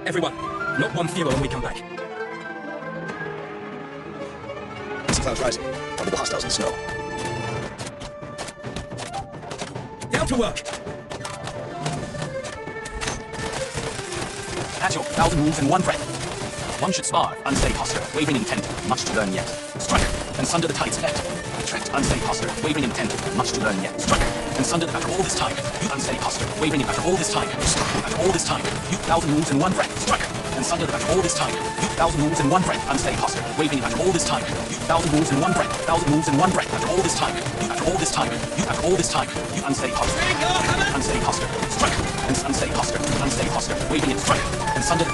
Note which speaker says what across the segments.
Speaker 1: Everyone, not one fewer when we come back.
Speaker 2: See clouds rising. Probable hostiles in the snow.
Speaker 1: Down to work!
Speaker 3: Agile, 1,000 moves in one breath. One should starve, unsteady posture, wavering intent, much to learn yet. Strike, and sunder the tide's effect. Retract, unsteady posture, wavering intent, much to learn yet. Strike, and sunder after all this time, you unsteady posture, wavering after all this time. After all this time, you 1,000 moves in one breath. Strike, and sunder after all this time, you 1,000 moves in one breath. Unsteady posture, wavering after all this time, you 1,000 moves in one breath. 1,000 moves in one breath. After all this time, you after all this time, you after all this time, you unsteady posture, unsteady posture. Strike, and unsteady posture, wavering it. Strike, and sunder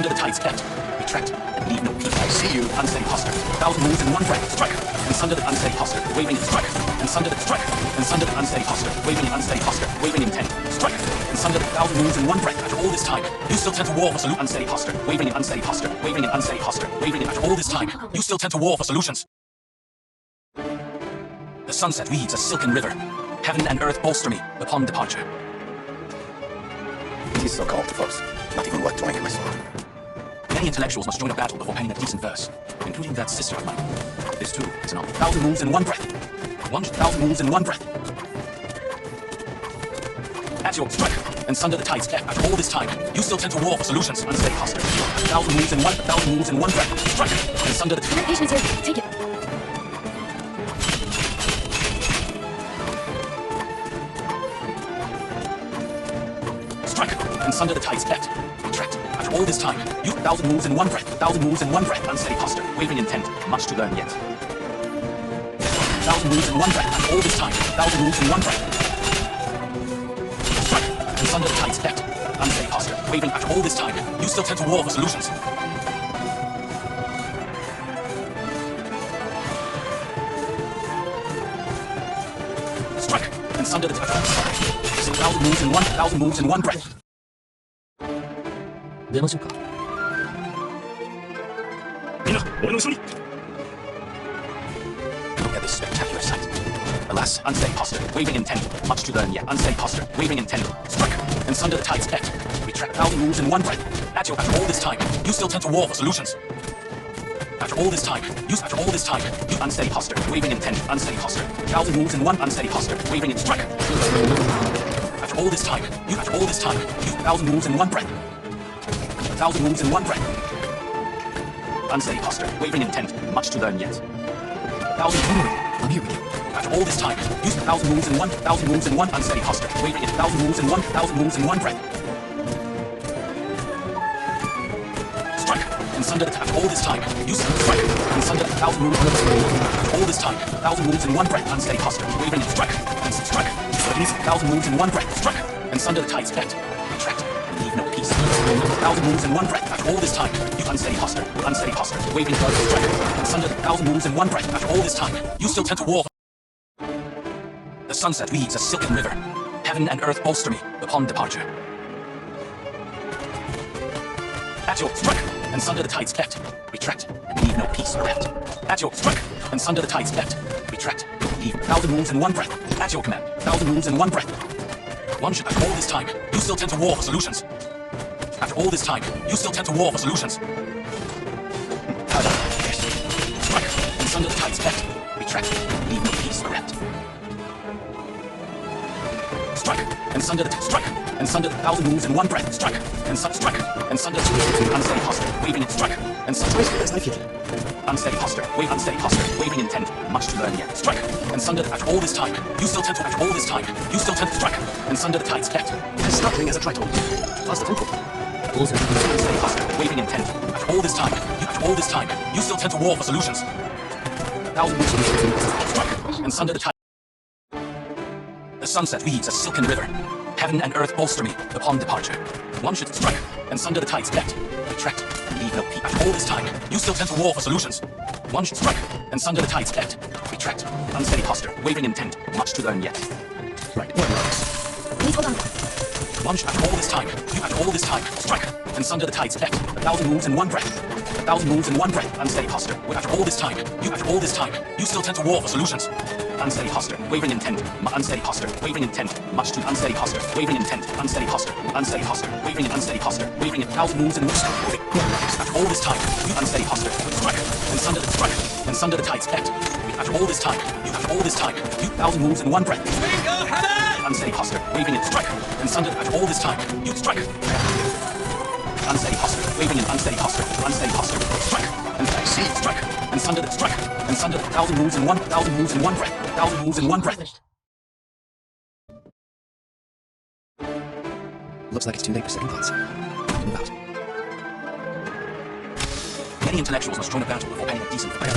Speaker 3: the tide's effect. Retract, and leave no peace. I see you. Unsteady posture. 1,000 moves in one breath. Strike, and sunder the unsteady posture, waving it. Strike, and sunder the strike, and sunder the unsteady posture, waving it. Unsteady posture, waving intent. Strike, and sunder the 1,000 moves in one breath. After all this time, you still tend to war for salute. Unsteady posture, waving it. Unsteady posture, waving it. Unsteady posture, waving it. After all this time, you still tend to war for solutions. The sunset weaves a silken river. Heaven and earth bolster me upon departure.
Speaker 2: It is so cold to folks. Not even worth joining in my sword.
Speaker 3: Many intellectuals must join a battle before penning a decent verse, including that sister of mine. This too is an 1,000 moves in one breath. 1,000 moves in one breath. At your strike, and sunder the tide's effect. After all this time, you still tend to war for solutions. Unsteady posture. 1,000 moves in one, 1,000 moves in one breath. Strike, and sunder the
Speaker 4: Patience here. Take it.
Speaker 3: strike, and sunder the tide's effect. Retract. After all this time, you 1,000 moves in one breath. 1,000 moves in one breath. Unsteady posture, wavering intent, much to learn yet. 1,000 moves in one breath. After all this time, 1,000 moves in one breath. Strike, and sunder the tide's effect. Unsteady posture, wavering after all this time, you still tend to war for solutions. Strike, and sunder the 1,000 moves in one, 1,000 moves in one breath.
Speaker 5: 出ましょうか。
Speaker 1: みんな、俺の後ろに。
Speaker 3: Look at this spectacular sight. Alas, unsteady posture, wavering intent, much to learn yet. Unsteady posture, wavering intent. Strike, and sunder the tide's effect. Retract 1,000 moves in one breath. Agile, after all this time, you still tend to war for solutions. After all this time, you unsteady posture, wavering intent, unsteady posture. 1,000 moves in one, unsteady posture, wavering in strike. After all this time, you 1,000 moves in one breath. 1,000 moves in one breath. Unsteady posture, wavering intent, much to learn yet. 1,000 after all this time, use 1,000 moves in one, 1,000 moves in one, unsteady posture, wavering it. 1,000 moves in one, 1,000 moves in one breath. Strike, and sunder the after all this time, use strike, and sunder 1,000 moves after all this time, 1,000 moves in one breath, unsteady posture, wavering it. Strike, and strike, 1,000 moves in one breath. Strike, and sunder the tide's effect. Retract, and leave no peace. 1,000 moves in one breath. After all this time, you unsteady posture, waving it. Strike, and sunder 1,000 moves in one breath. After all this time, you still tend to war. The sunset weaves a silken river. Heaven and earth bolster me upon departure. At your strike, and sunder the tide's effect. Retract, and leave no peace or rest. At your strike, and sunder the tide's effect. Retract, leave 1,000 moves in one breath. At your command, 1,000 moves in one breath. One should, after all this time, you still tend to war for solutions. After all this time, you still tend to war for solutions. Strike, and sunder the tide's effect. Retract, leave no peace or rest. Strike, and sunder the strike, and sunder 1,000 moves in one breath. Strike, and strike, and sunder unsteady posture, waving it. Strike, and unsteady posture, unsteady posture, waving intent, much to learn yet. Strike, and sunder after all this time, you still tend to after all this time, you still tend to strike, and sunder the tide's effect.
Speaker 2: As startling as a triton. Faster tempo.
Speaker 5: Also,
Speaker 3: Unsteady posture, waving intent, after all this time, you still tend to war for solutions. 1,000 moves, strike, and sunder the tide. The sunset weaves a silken river. Heaven and earth bolster me upon departure. One should strike, and sunder the tide's effect. Retract, and leave no peace. After all this time, you still tend to war for solutions. One should strike, and sunder the tide's effect. Retract, unsteady posture, wavering intent, much to learn yet.
Speaker 2: Right.
Speaker 4: Please hold on.
Speaker 3: One should, after all this time, strike, and sunder the tide's effect. 1,000 moves in one breath. 1,000 moves in one breath. Unsteady posture. After all this time, you still tend to war for solutions. unsteady posture, wavering intent, unsteady posture, wavering intent, much too unsteady posture, wavering intent, unsteady posture, wavering in unsteady posture, wavering in 1,000 moves and moves, moving. After all this time, you unsteady posture, strike, and sunder the tides effect. After all this time, you 1,000 moves in one breath.
Speaker 1: Swing your hammer!
Speaker 3: Unsteady posture, waving in strike, and sunder after all this time, you strike. Unsteady posture, waving in unsteady posture, strike, and strike, and sunder the 1,000 moves in one breath, 1,000 moves in one breath.
Speaker 2: Looks like it's too late for second thoughts. Move out.
Speaker 3: Many intellectuals must join a battle before penning a decent fight.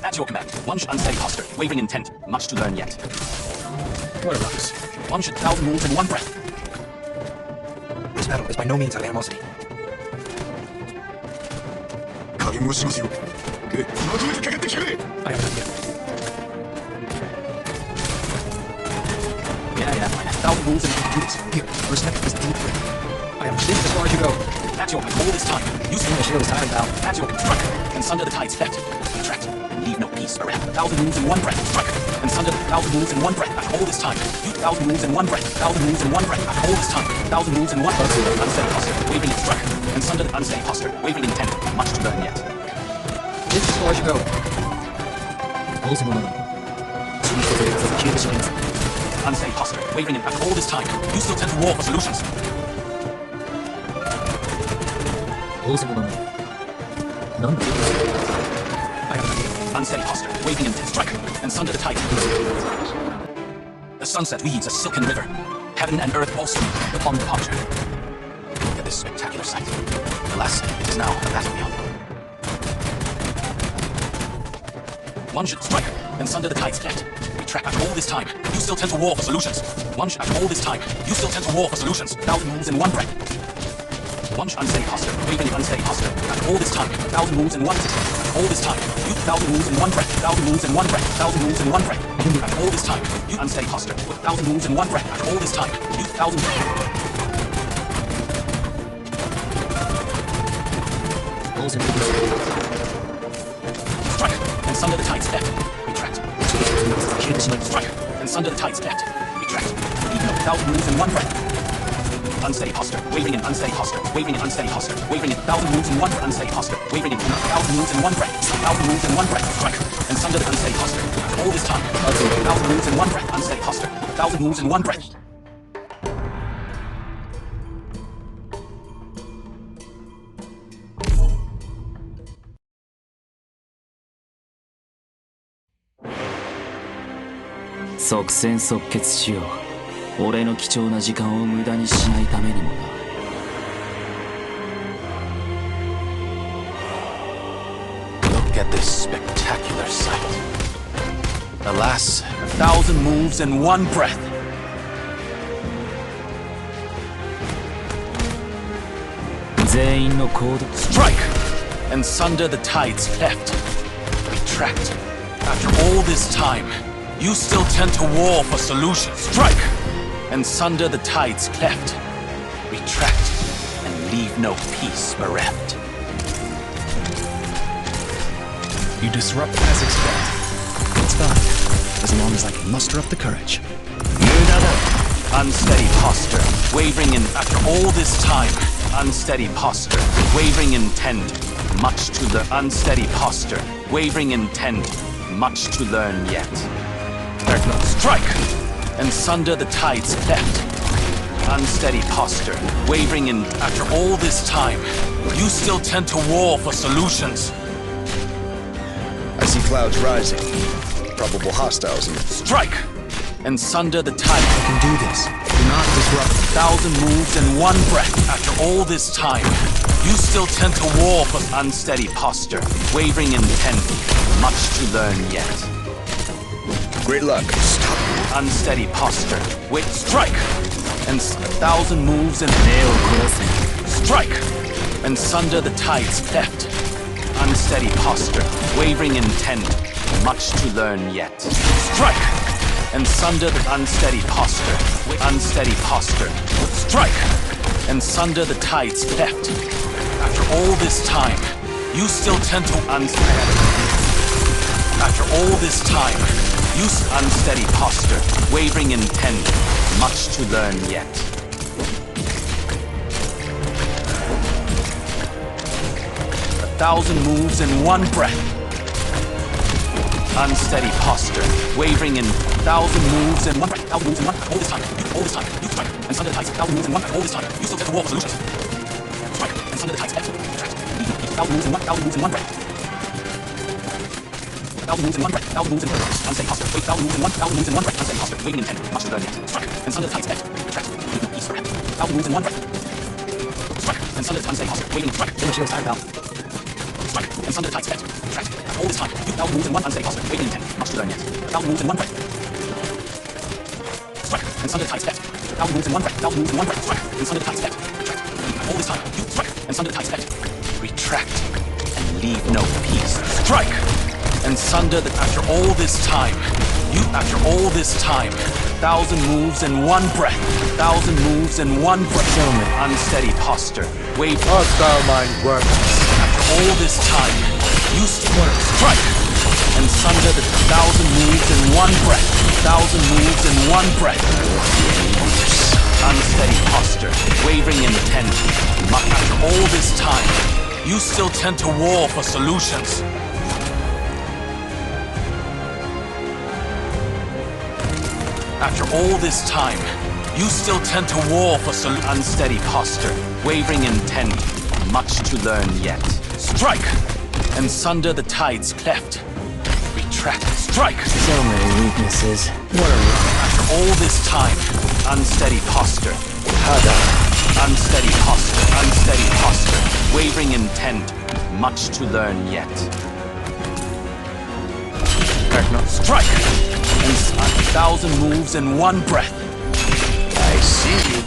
Speaker 3: At your command, one should unsteady posture, wavering intent, much to learn yet.
Speaker 2: What a ruckus.
Speaker 3: One should 1,000 moves in one breath.
Speaker 2: This battle is by no means out of animosity.
Speaker 1: 加減をしますよ。まとめてかかってきやがれ。
Speaker 2: I have an idea.
Speaker 3: Yeah, fine. 1,000 moves and do this.
Speaker 2: Here, first step is deep breath. I am this as far as you go.
Speaker 3: At your command, all this time, you
Speaker 2: Swing the shield is time bound.
Speaker 3: at your strike, and sunder the tides effect. Retract, and leave no peace around. 1,000 moves in one breath. Strike, and sunder 1,000 moves in one breath. After all this time, you 1,000 moves in one breath. 1,000 moves in one breath. After all this time, 1,000 moves in one breath. Unsteady posture, waving in strike, and sunder the unsteady posture, waving intent. Much to learn yet.
Speaker 2: This as far as you go. どうせものだ。次こそ消えてしまいます。
Speaker 3: Unsteady posture, wavering in after all this time, you still tend to war for solutions.
Speaker 2: どうせものだ。なんだ。I have an idea.
Speaker 3: Unsteady posture, waving intent. Strike, and sunder the tide. The sunset weaves a silken river. Heaven and earth pulsing upon departure. Look at this spectacular sight. Alas, it is now a battlefield. One should strike, and sunder the tides effect. Retract after all this time, you still tend to war for solutions. One should after all this time, you still tend to war for solutions. 1,000 moves in one breath. One should unsteady posture, waving in unsteady posture. After all this time, 1,000 moves in one breath. After all this time, you 1,000 moves in one breath. 1,000 moves in one breath. 1,000 moves in one breath. After all this time, you unsteady posture. 1,000 moves in one breath. After all this time, you 1,000. Strike, and sunder the tides effect. Retract. Strike, and sunder the tides effect. Retract. Even 1,000 moves in one breath. Unsteady posture, wavering in unsteady posture, wavering in unsteady posture, wavering in 1,000 moves in one breath, unsteady posture, wavering in 1,000 moves in one breath, 1,000 moves in one breath, strike, and sunder the unsteady posture. All this time, 1,000 moves in one breath, unsteady posture, 1,000 moves in one breath.
Speaker 5: "即戦即決しよう。俺の貴重な時間を無駄にしないためにもな。
Speaker 3: Look at this spectacular sight. Alas, 1,000 moves in one breath. Strike, and sunder the tides cleft. Retract. After all this time, you still tend to war for solutions. Strike, and sunder the tides cleft. Retract, and leave no peace bereft.
Speaker 2: You disrupt as expected. It's fine, as long as I can muster up the courage.
Speaker 3: Unsteady posture, wavering in after all this time. Unsteady posture, wavering intent, much to the unsteady posture, wavering intent, much to learn yet. Strike, and sunder the tides cleft. Unsteady posture, wavering in after all this time. You still tend to war for solutions.
Speaker 2: I see clouds rising. Probable hostiles in
Speaker 3: Strike, and sunder the tide.
Speaker 2: I can do this. Do not disrupt.
Speaker 3: 1,000 moves in one breath. After all this time, you still tend to war for unsteady posture, wavering intent, much to learn yet.
Speaker 2: Great luck. Stop.
Speaker 3: Unsteady posture, wait, strike, and 1,000 moves in strike, and sunder the tides cleft. Unsteady posture, wavering intent, much to learn yet. Strike, and sunder the unsteady posture, unsteady posture, strike, and sunder the tides cleft. After all this time, you still tend to After all this time, use unsteady posture, wavering intent, much to learn yet. A thousand moves in one breath. Unsteady posture, wavering in thousand moves in one breath. Thousand moves in one breath. All this time, you strike, and sunder the tides. Thousand moves in one breath. All this time, you still get the war for solutions. Strike, and sunder the tides. Thousand moves in one breath. Thousand moves in one breath. Thousand moves in one breath. Unsteady posture. Wait, thousand moves in one breath. Unsteady posture. Waving intent. Much to learn yet. Strike, and sunder the tides. Retract. East for thousand moves in one breath. Strike, and sunder the unsteady posture. Waving. Strike. Finish your time, pal. Strike, and sunder the tides. Retract. All this time, you thousand moves in one unsteady posture. Waving intent. Much to learn yet. Thousand moves in one breath. Strike, and sunder the tides. Thousand moves in one breath. Thousand moves in one breath. Strike, and sunder the tides. Retract. All this time, you strike, and sunder the tides. Retract, and leave no peace. Strike, and sunder the. After all this time, thousand moves in one breath. Thousand moves in one breath. Unsteady posture. Wave.
Speaker 6: Hostile mind work.
Speaker 3: After all this time, you strike, and sunder the thousand moves in one breath. Thousand moves in one breath. Unsteady posture, wavering intent. After all this time, you still tend to war for solutions. After all this time, you still tend to war for unsteady posture, wavering intent. Much to learn yet. Strike, and sunder the tides cleft. Retract, strike.
Speaker 5: So many weaknesses. What are
Speaker 3: After all this time, unsteady posture. Unsteady posture, wavering intent. Much to learn yet. Arknights, strike, and a thousand moves in one breath.
Speaker 6: I see you.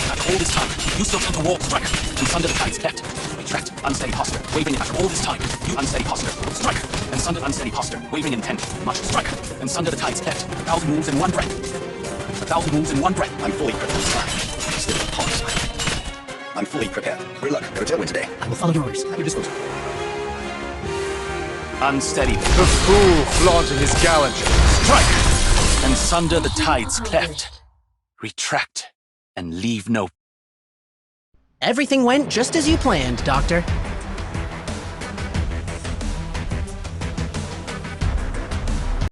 Speaker 3: After all this time, you still tend to walk, strike, and sunder the tides cleft. Retract, unsteady posture, wavering. After all this time, you unsteady posture. Strike, and sunder unsteady posture, wavering intent. Much strike, and sunder the tides cleft. A thousand moves in one breath. A thousand moves in one breath.
Speaker 1: I'm fully prepared. Still pause. I'm fully prepared. Good luck. Go tailwind today.
Speaker 2: I will follow your orders. At your disposal.
Speaker 3: Unsteady.
Speaker 6: The fool flaunting his gallantry.
Speaker 3: Strike, and sunder the tides cleft. Retract, and leave no.
Speaker 7: Everything went just as you planned, Doctor.